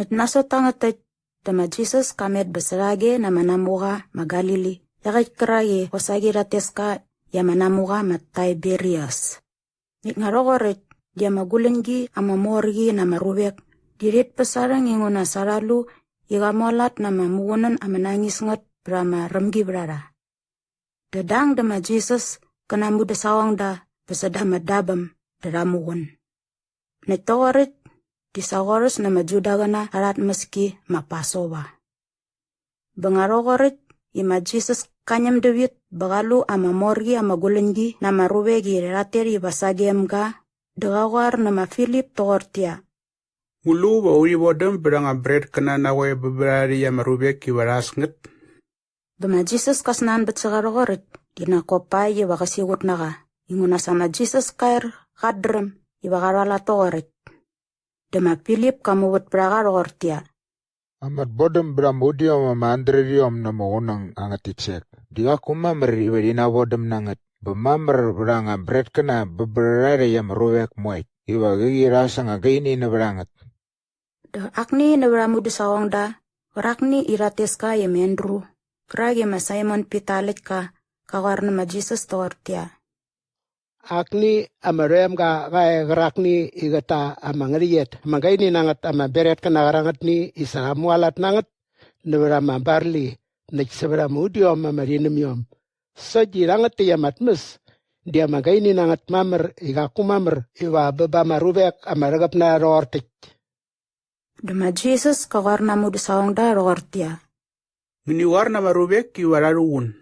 Naso tangatet tama Jesus kamet besarage na manamuga magalili. Yakit karagi osagi rateska ya manamuga Tiberias. Ngarogoret dia magulengi amamorgi na marubek. Dirit pasarang inguna saralu igamolat na mamugunan amanangis ngot brama remgi brara. Dadang dama Jesus kanamu desawang da besada madabam daramugun. Netogoret disagoros na majudagana arat meski mapasoba. Bengarogoret ima Jesus kanyam dewit bagalu amamorgi amagulengi na marubegi rateri basagemga degawar nama Philip togortia. Mulu ba uri bodem beranga bread kena nawe beberari ya marubek kiwaras nget. Bema Jesus kasnan betsegarogoret dina kopai ye bakasigut naga. Inguna sama Jesus kair kadrem ibagarala togoret. Dema Philip kamu bet bragarogortia. Amat bodem bramudiom amandrediom na maunang angatitsek. Diga kumamer iwadina bodem nangat. Bemamer beranga bread kena beberari ya marubek muait. Iwa gigi rasa ngagaini na berangat. Da akni na beramu desawang da, warakni irateska ya mendru. Keragi ma Simon Pitalit ka, kawar nama Jesus tortia. Akni amarem ka kaya gerakni igata amangriyet. Magaini nangat amaberet ka nagarangat ni isaramualat nangat, na berama barli, na kisaberamu diom amarinum yom. So jirangat tiya matmus, dia magaini nangat mamer, igakumamer, iwa beba marubek amaragap na roortik. Dama Jesus kawar namu desawang da rogortia. Miniwar na marubek kiwararuun.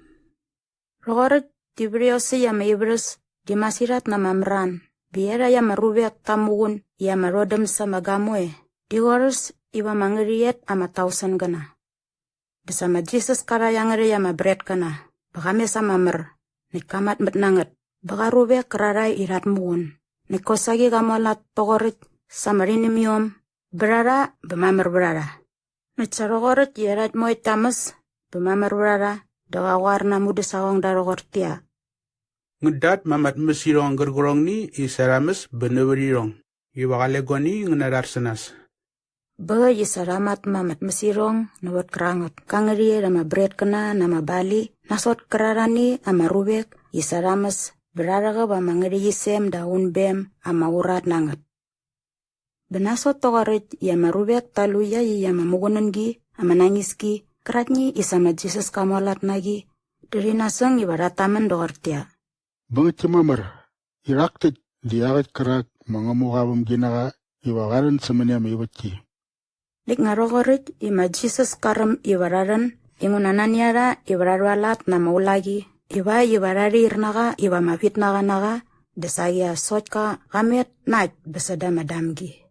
Rogoret Tiberios ya maibres di masirat na mamran. Biera ya marubek tamugun ya marodem sa magamoe. Digores iwa mangriyet ama 1,000 gana. Besama Jesus karayangere ya mabret kana. Bakame sa mamer. Nikamat metnanget. Baka rubek kerarai irat mugun. Nikosagi kamalat togoret sa marinimium. Berara bemamer berara. Nitsarogoret yerat moy tamas bemamer berara. Daga warna muda sawang darogortia. Ngedat mamat mesirong gergorong ni isarames beneberirong. Iwakalegoni ngenarar senas. Ba isaramat mamat mesirong nawat kerangot. Kangeri nama bread kena nama bali. Nasot kerarani ama rubek isarames berara ka ba mangeri yisem daun bem ama urat nangat. Benasot togaret ya marubek taluya ya mamugunangi amanangiski keratni isama Jesus kamolat nagi dari naseng ibarataman dogartia. Bangit mamar iraktit diagat kerak mangamukabam ginaga iwagaran semenyam iwati. Lik ngarogoret ima Jesus karam ibararan ingunananyara ibararwalat na maulagi iba ibarari irnaga iba mafit naga desaya sotka gamet nait besada madamgi.